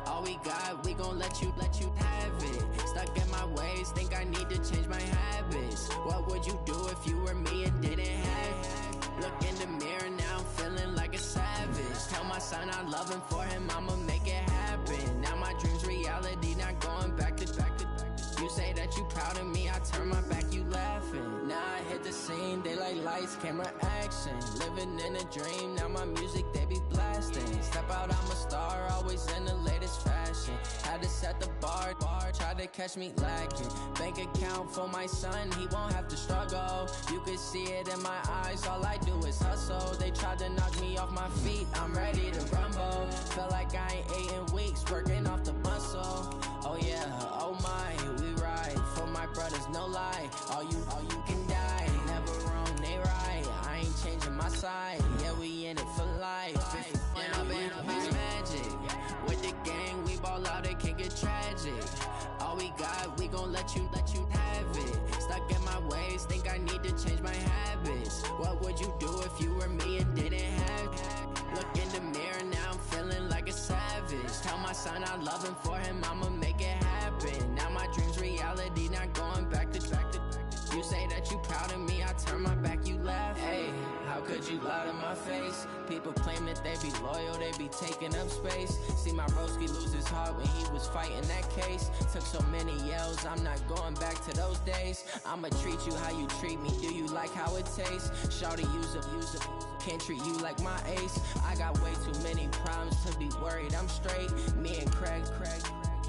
All we got, we gon' let you have it. Stuck in my ways, think I need to change my habits. What would you do if you were me and didn't have it? Look in the mirror now, I'm feeling like a savage. Tell my son I love him, for him I'ma make it happen. Now my dream's reality, not going back to. You say that you proud of me, I turn my back, you laughing. Now I hit the scene, they like lights, camera, action. Living in a dream, now my music, they be blasting. Step out, I'm a star, always in the latest fashion. Had to set the bar, try to catch me lacking. Bank account for my son, he won't have to struggle. You can see it in my eyes, all I do is hustle. They tried to knock me off my feet, I'm ready to rumble. Felt like I ain't ate in weeks, working off the muscle. Oh yeah, oh my, we ride for my brothers, no lie. All you can die, never wrong, they right. I ain't changing my side, yeah, we in it for life. And up and up is magic. With the gang, we ball out, it can get tragic. All we got, we gon' let you have it. Stuck in my ways, think I need to change my habits. What would you do if you were me and didn't have it? Look in the mirror, now I'm feeling like a savage. Tell my son I love him, for him I'ma make it happen. Now my dream's reality, not going back to. You say that you proud of me, I turn my back, you laugh. Hey, how could you lie to my face? People claim that they be loyal, they be taking up space. See my broski lose his heart when he was fighting that case. Took so many yells, I'm not going back to those days. I'ma treat you how you treat me, do you like how it tastes? Shawty, use up, can't treat you like my ace. I got way too many problems to be worried, I'm straight. Me and Craig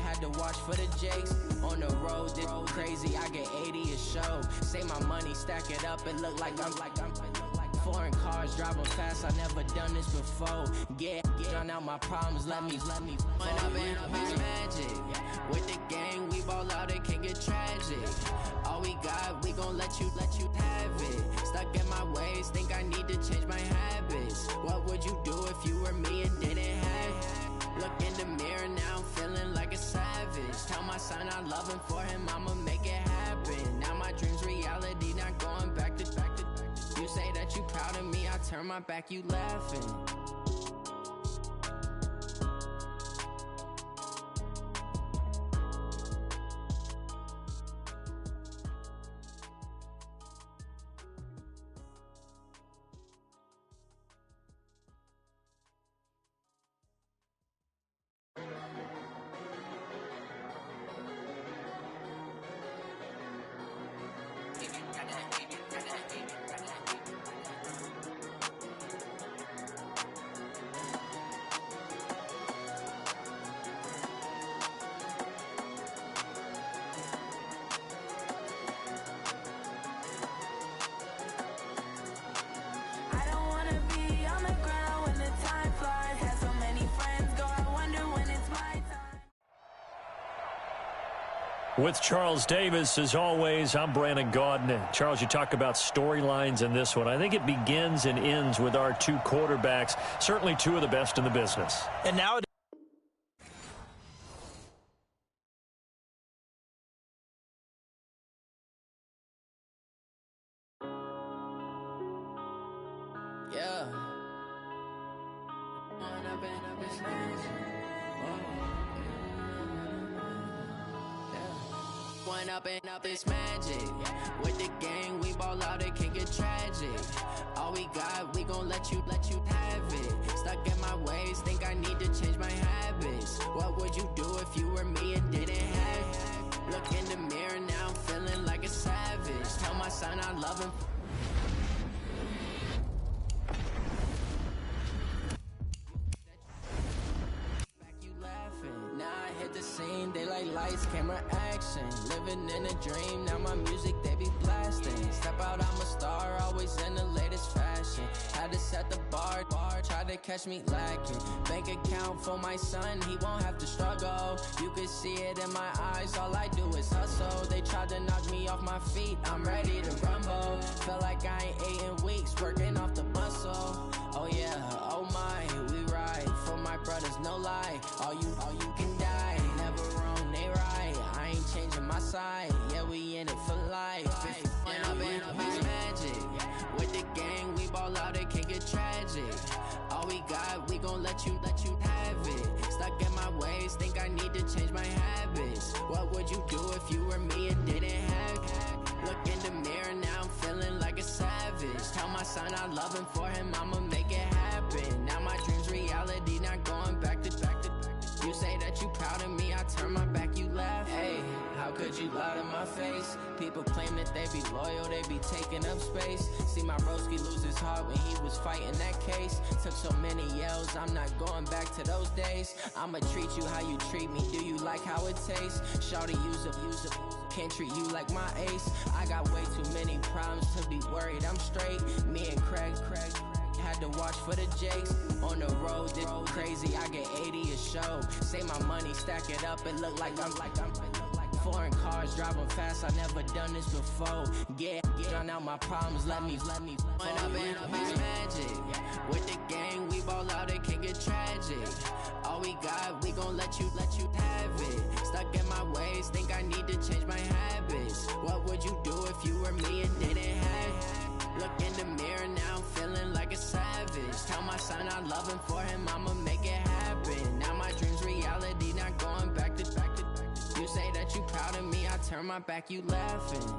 had to watch for the Jakes. On the road, this crazy, I get 80 a show. Say my money, stack it up, it look like I'm foreign cars, driving fast, I never done this before. Get drown out my problems, let me One up and up is magic. With the gang, we ball out, it can get tragic. All we got, we gon' let you have it. Stuck in my ways, think I need to change my habits. What would you do if you were me and didn't have it? Look in the mirror, now I'm feeling like a savage. Tell my son I love him, for him I'ma make it happen. Now my dream's reality, not going back to. You say that you proud of me, I turn my back, you laughing. With Charles Davis, as always, I'm Brandon Gaudin. Charles, you talk about storylines in this one. I think it begins and ends with our two quarterbacks, certainly two of the best in the business. And now yeah. One up and up is magic. With the gang, we ball out, it can get tragic. All we got, we gon' let you have it. Stuck in my ways, think I need to change my habits. What would you do if you were me and didn't have it? Look in the mirror, now I'm feeling like a savage. Tell my son I love him. They like lights, camera, action. Living in a dream, now my music, they be blasting. Step out, I'm a star, always in the latest fashion. Had to set the bar, try to catch me lacking. Bank account for my son, he won't have to struggle. You can see it in my eyes, all I do is hustle. They tried to knock me off my feet, I'm ready to rumble. Felt like I ain't ate in weeks, working off the muscle. Oh yeah, oh my, we ride for my brothers, no lie. All you can die, never wrong, they right. I ain't changing my side, yeah, we in it for life. And up is magic. With the gang, we ball out, it can get tragic. All we got, we gon' let you have it. Stuck in my ways, think I need to change my habits. What would you do if you were me and didn't have it? Look in the mirror, now I'm feeling like a savage. Tell my son I love him, for him I'ma make it happen. Now my dream's reality, not going back to. You say that you proud of me, I turn my back, you laugh. Hey, how could you lie to my face? People claim that they be loyal, they be taking up space. See my broski lose his heart when he was fighting that case. Took so many yells, I'm not going back to those days. I'ma treat you how you treat me, do you like how it tastes? Shawty, use a can't treat you like my ace. I got way too many problems to be worried, I'm straight. Me and Craig had to watch for the Jakes. On the road, this crazy, I get 80 a show. Say my money, stack it up, it look like I'm foreign cars, driving fast, I never done this before. Get drown out my problems, let me when I've been magic. With the gang, we ball out, it can get tragic. All we got, we gon' let you have it. Stuck in my ways, think I need to change my habits. What would you do if you were me and didn't have it? Look in the mirror, now I'm feeling like a savage. Tell my son I love him, for him I'ma make it happen. Now my dream's reality, not going back to. You say that you proud of me, I turn my back, you laughing.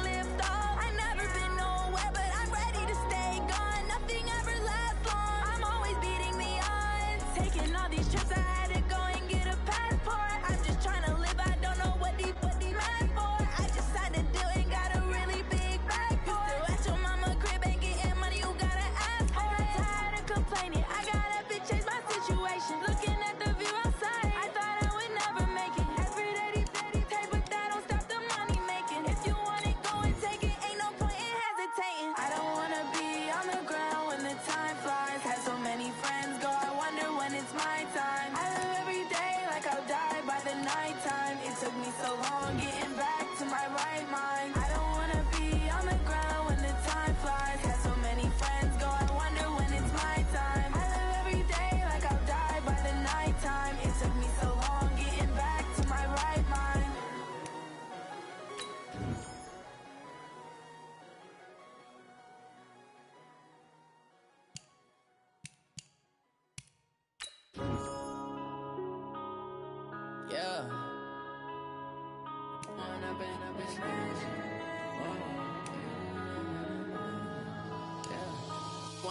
Lift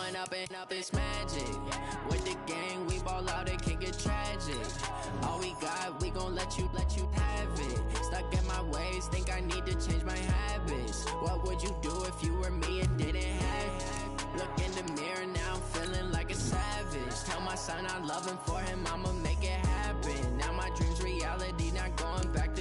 run up and up, it's magic. With the gang, we ball out, it can get tragic. All we got, we gon' let you have it. Stuck in my ways, think I need to change my habits. What would you do if you were me and didn't have it? Look in the mirror, now I'm feeling like a savage. Tell my son I love him, for him I'ma make it happen. Now my dream's reality, not going back to.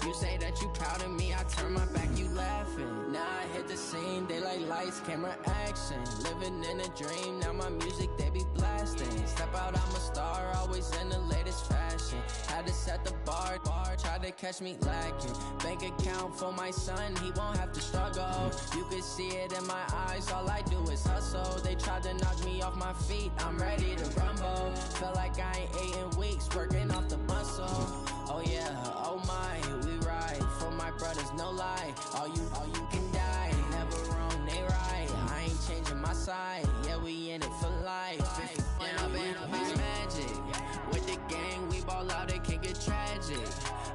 You say that you proud of me, I turn my back, you laughing. Now I hit the scene, they like lights, camera, action. Living in a dream, now my music, they be blasting. Step out, I'm a star, always in the latest fashion. Had to set the bar, try to catch me lacking. Bank account for my son, he won't have to struggle. You can see it in my eyes, all I do is hustle. They tried to knock me off my feet, I'm ready to rumble. Felt like I ain't ate in weeks, working off the muscle. Oh yeah, oh my, we ride for my brothers, no lie. All you can die, never wrong, they right. I ain't changing my side, yeah, we in it for life. And up it's magic. With the gang, we ball out, it can get tragic.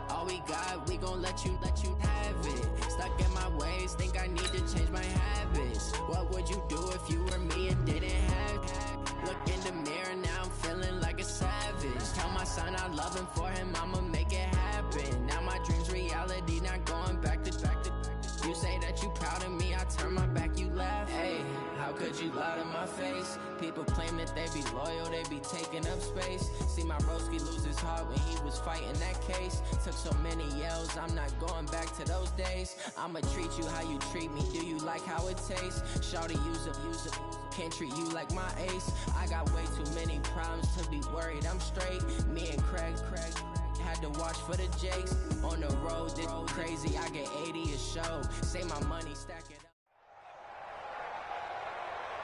All we got, we gon' let you have it. Stuck in my ways, think I need to change my habits. What would you do if you were me and didn't have it? Look in the mirror, now I'm feeling like a savage. Tell my son I love him, for him I'ma make it happen. Now my dream's reality, not going back to. You say that you proud of me, I turn my back, you laugh. Hey, how could you lie to my face? People claim that they be loyal, they be taking up space. See my broski lose his heart when he was fighting that case. Took so many yells, I'm not going back to those days. I'ma treat you how you treat me, do you like how it tastes? Shawty, use it, can't treat you like my ace. I got way too many problems to be worried, I'm straight. Me and Craig had to watch for the Jakes. On the road, this crazy, I get 80 a show. Say my money, stack it up.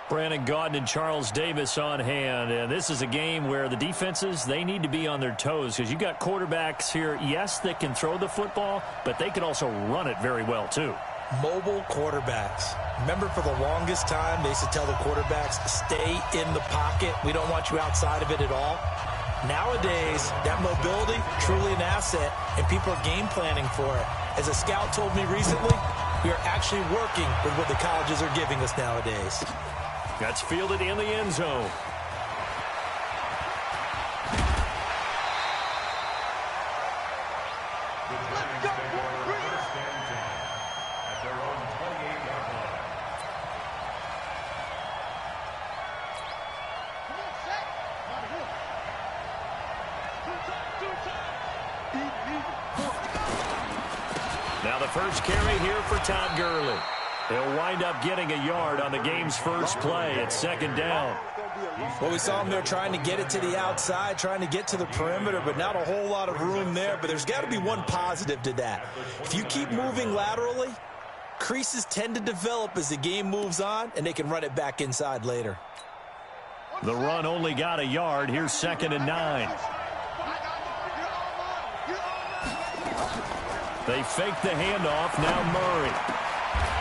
Brandon Gaudin and Charles Davis on hand, and this is a game where the defenses, they need to be on their toes, because you got quarterbacks here, yes, that can throw the football, but they can also run it very well too. Mobile quarterbacks. Remember, for the longest time, they used to tell the quarterbacks, stay in the pocket. We don't want you outside of it at all. Nowadays, that mobility, truly an asset, and people are game planning for it. As a scout told me recently, we are actually working with what the colleges are giving us nowadays. That's fielded in the end zone. Now the first carry here for Todd Gurley. He'll wind up getting a yard on the game's first play at second down. Well, we saw him there trying to get it to the outside, trying to get to the perimeter, but not a whole lot of room there. But there's got to be one positive to that. If you keep moving laterally, creases tend to develop as the game moves on, and they can run it back inside later. The run only got a yard. Here's 2nd and 9. They fake the handoff. Now Murray.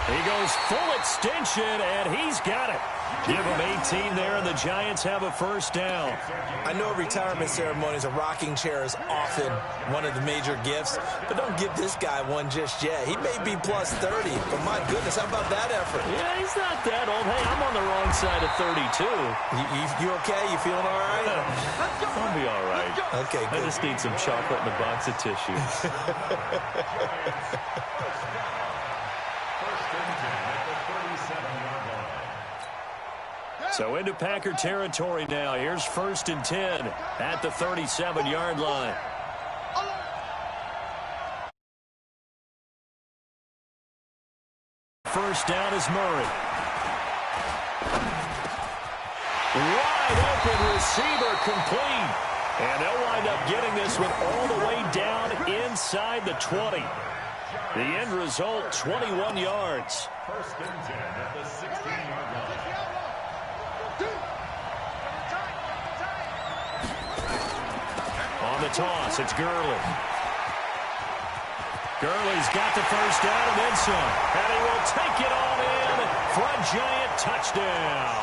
He goes full extension, and he's got it. Give him 18 there, and the Giants have a first down. I know retirement ceremonies, a rocking chair is often one of the major gifts, but don't give this guy one just yet. He may be plus 30, but my goodness, how about that effort? Yeah, he's not that old. Hey, I'm on the wrong side of 32. You okay? You feeling all right? I'll be all right. Okay, good. I just need some chocolate and a box of tissues. So into Packer territory now. Here's 1st and 10 at the 37-yard line. First down is Murray. Wide open receiver, complete. And they'll wind up getting this one all the way down inside the 20. The end result, 21 yards. 1st and 10 at the 16-yard line. On the toss, it's Gurley. Gurley's got the first down and then some. And he will take it all in for a Giant touchdown.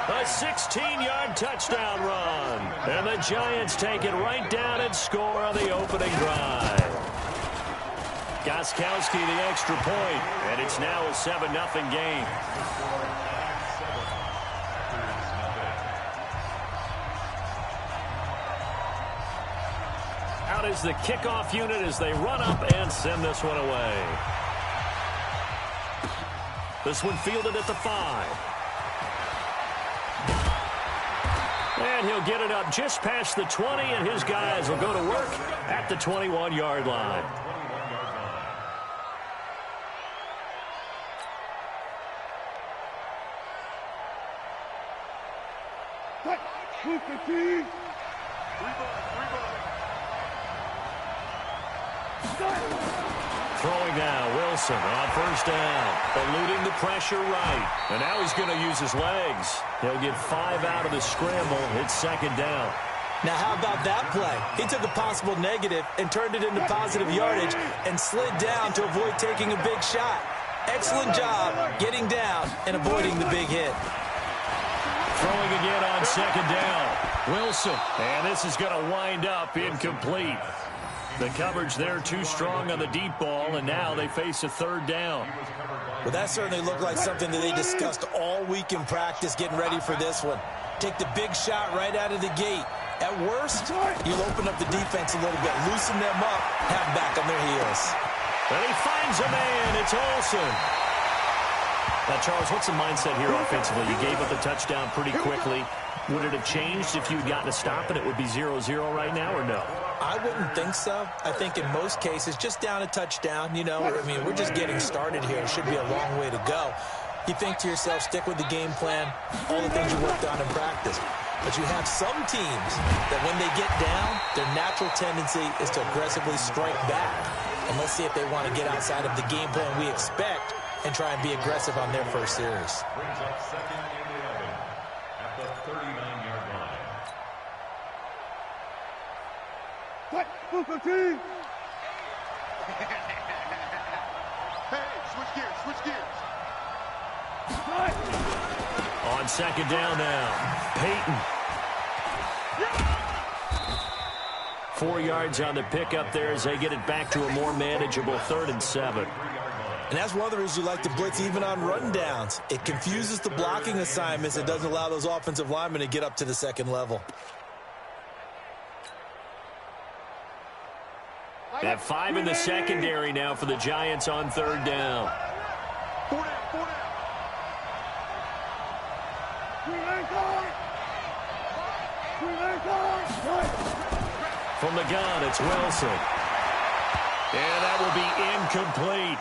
A 16-yard touchdown run. And the Giants take it right down and score on the opening drive. Gostkowski the extra point, and it's now a 7-0 game. is the kickoff unit as they run up and send this one away. This one fielded at the 5. And he'll get it up just past the 20, and his guys will go to work at the 21-yard line. Throwing now, Wilson on first down, eluding the pressure right. And now he's going to use his legs. He'll get 5 out of the scramble. It's second down. Now, how about that play? He took a possible negative and turned it into positive yardage and slid down to avoid taking a big shot. Excellent job getting down and avoiding the big hit. Throwing again on second down. Wilson. And this is going to wind up incomplete. The coverage there too strong on the deep ball, and now they face a third down. Well, that certainly looked like something that they discussed all week in practice getting ready for this one. Take the big shot right out of the gate. At worst, you'll open up the defense a little bit, loosen them up, have them back on their heels. And he finds a man. It's Olsen. Now, Charles, what's the mindset here offensively? You gave up the touchdown pretty quickly. Would it have changed if you had gotten a stop and it would be 0-0 right now, or no? I wouldn't think so. I think in most cases, just down a touchdown, you know, I mean, we're just getting started here. It should be a long way to go. You think to yourself, stick with the game plan, all the things you worked on in practice. But you have some teams that when they get down, their natural tendency is to aggressively strike back. And let's see if they want to get outside of the game plan we expect and try and be aggressive on their first series. Brings up second and 11 at the 39-yard line. Hey, switch gears. On second down now, Peyton. 4 yards on the pickup there as they get it back to a more manageable 3rd and 7. And that's one of the reasons you like to blitz even on rundowns. It confuses the blocking assignments. It doesn't allow those offensive linemen to get up to the second level. They have 5 in the secondary now for the Giants on 3rd down. From the gun, it's Wilson. And that will be incomplete.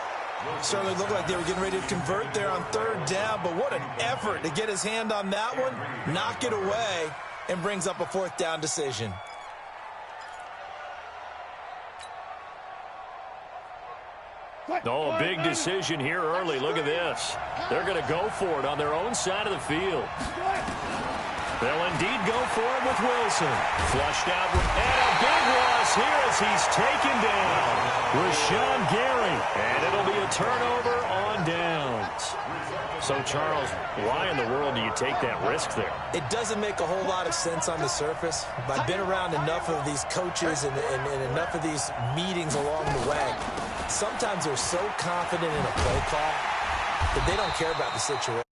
Certainly looked like they were getting ready to convert there on 3rd down, but what an effort to get his hand on that one, knock it away, and brings up a 4th down decision. Oh, a big decision here early. Look at this. They're going to go for it on their own side of the field. They'll indeed go for it with Wilson. Flushed out, and a big loss here as he's taken down. Rashawn Gary, and it'll be a turnover on downs. So, Charles, why in the world do you take that risk there? It doesn't make a whole lot of sense on the surface. I've been around enough of these coaches and enough of these meetings along the way. Sometimes they're so confident in a play call that they don't care about the situation.